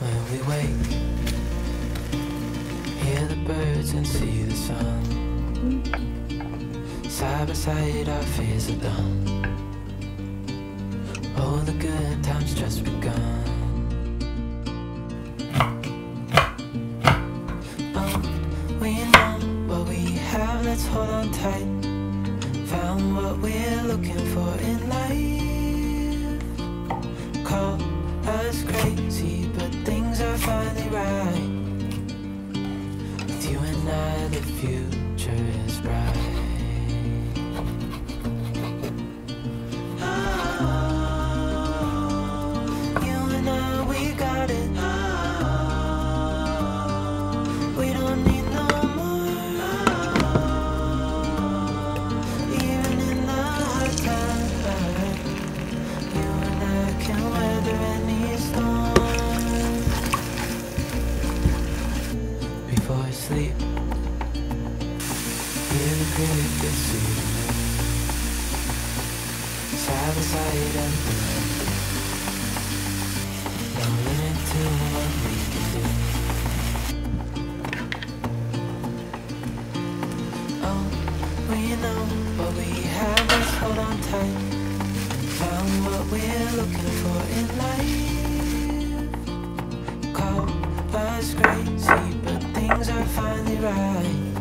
When we wake, hear the birds and see the sun. Side by side our fears are done. All the good times just begun. Oh, we know what we have, let's hold on tight. Found what we're looking for in life. Call us crazy, but things are finally right. With you and I, the future is bright. Before I sleep, hear the crickets sing. Side by side and through. No limit to what we can do. Oh, we know what we have, let's hold on tight. Found what we're looking for in life. Call us crazy, but things are finally right.